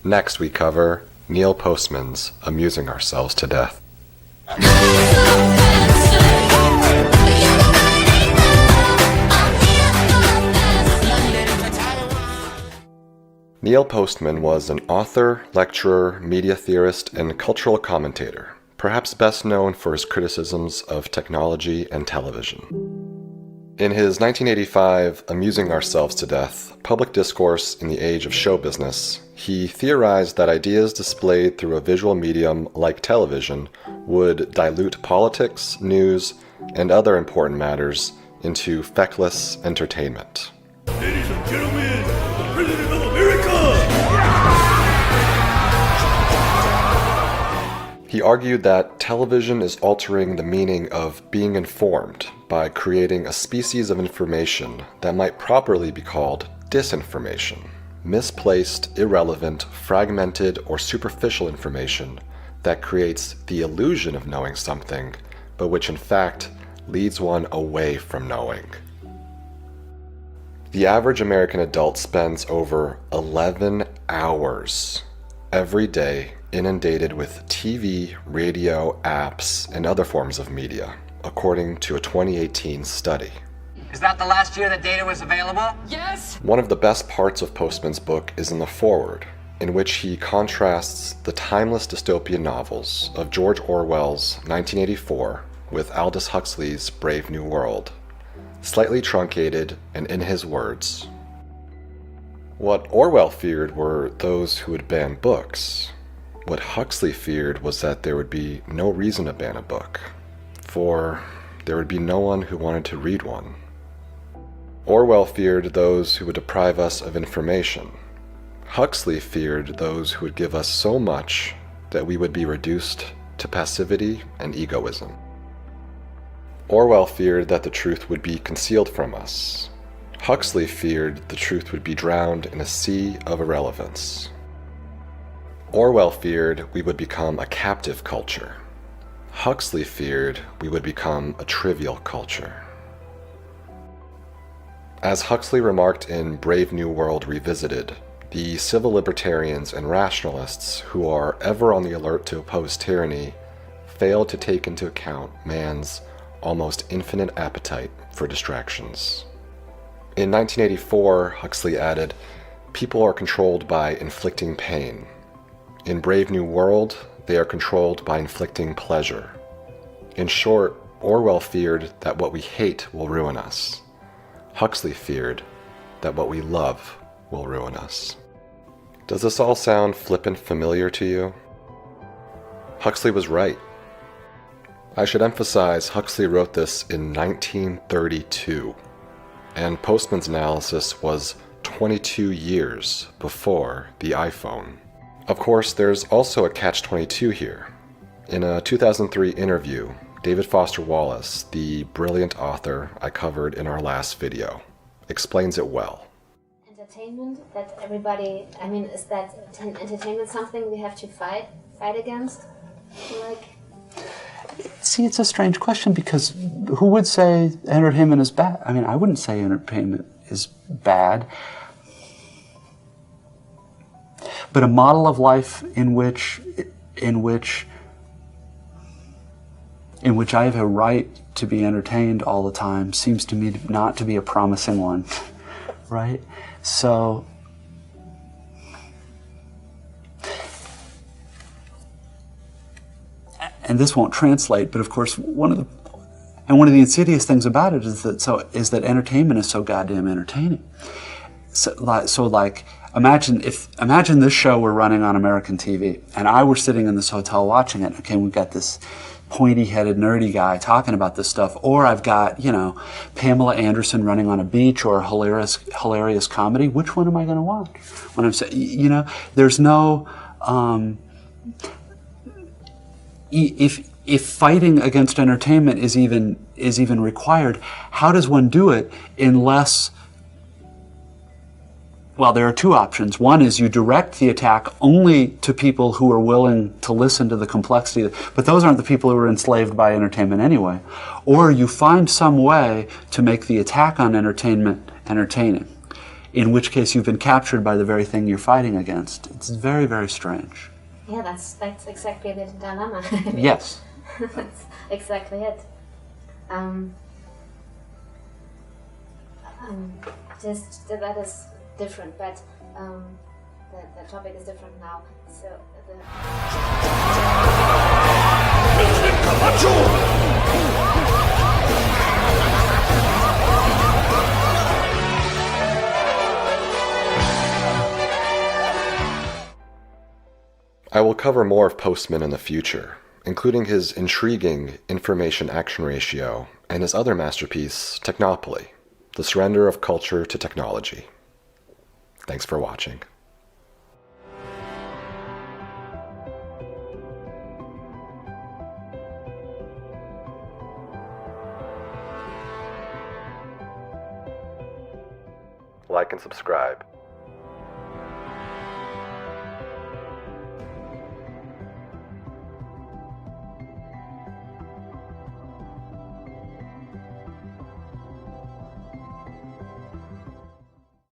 Next we cover Neil Postman's Amusing Ourselves to Death. Neil Postman was an author, lecturer, media theorist, and cultural commentator, perhaps best known for his criticisms of technology and television. In his 1985 Amusing Ourselves to Death, Public Discourse in the Age of Show Business, he theorized that ideas displayed through a visual medium like television would dilute politics, news, and other important matters into feckless entertainment. Ladies and gentlemen, the President of America! He argued that television is altering the meaning of being informed by creating a species of information that might properly be called disinformation. Misplaced, irrelevant, fragmented, or superficial information that creates the illusion of knowing something, but which in fact leads one away from knowing. The average American adult spends over 11 hours every day inundated with TV, radio, apps, and other forms of media, according to a 2018 study. Is that the last year that data was available? Yes! One of the best parts of Postman's book is in the foreword, in which he contrasts the timeless dystopian novels of George Orwell's 1984 with Aldous Huxley's Brave New World, slightly truncated and in his words. What Orwell feared were those who would ban books. What Huxley feared was that there would be no reason to ban a book, for there would be no one who wanted to read one. Orwell feared those who would deprive us of information. Huxley feared those who would give us so much that we would be reduced to passivity and egoism. Orwell feared that the truth would be concealed from us. Huxley feared the truth would be drowned in a sea of irrelevance. Orwell feared we would become a captive culture. Huxley feared we would become a trivial culture. As Huxley remarked in Brave New World Revisited, the civil libertarians and rationalists who are ever on the alert to oppose tyranny failed to take into account man's almost infinite appetite for distractions. In 1984, Huxley added, "People are controlled by inflicting pain. In Brave New World, they are controlled by inflicting pleasure." In short, Orwell feared that what we hate will ruin us. Huxley feared that what we love will ruin us. Does this all sound flippant familiar to you? Huxley was right. I should emphasize Huxley wrote this in 1932, and Postman's analysis was 22 years before the iPhone. Of course, there's also a catch-22 here. In a 2003 interview, David Foster Wallace, the brilliant author I covered in our last video, explains it well. Entertainment that everybody, is that entertainment something we have to fight against? See, it's a strange question because who would say entertainment is bad? I wouldn't say entertainment is bad. But a model of life in which I have a right to be entertained all the time seems to me not to be a promising one, right? So, and this won't translate, but of course one of the insidious things about it is that entertainment is so goddamn entertaining. Imagine this show were running on American TV, and I were sitting in this hotel watching it. Okay, we've got this pointy-headed, nerdy guy talking about this stuff, or I've got, Pamela Anderson running on a beach, or a hilarious comedy. Which one am I going to watch? When I'm saying, there's no, if fighting against entertainment is even required, how does one do it unless? Well, there are two options. One is you direct the attack only to people who are willing to listen to the complexity, but those aren't the people who are enslaved by entertainment anyway. Or you find some way to make the attack on entertainment entertaining. in which case you've been captured by the very thing you're fighting against. It's very, very strange. Yeah, that's exactly the dilemma. Yes. That's exactly it. Just that is different, but the topic is different now. So I will cover more of Postman in the future, including his intriguing information-action ratio and his other masterpiece, Technopoly, the surrender of culture to technology. Thanks for watching. Like and subscribe.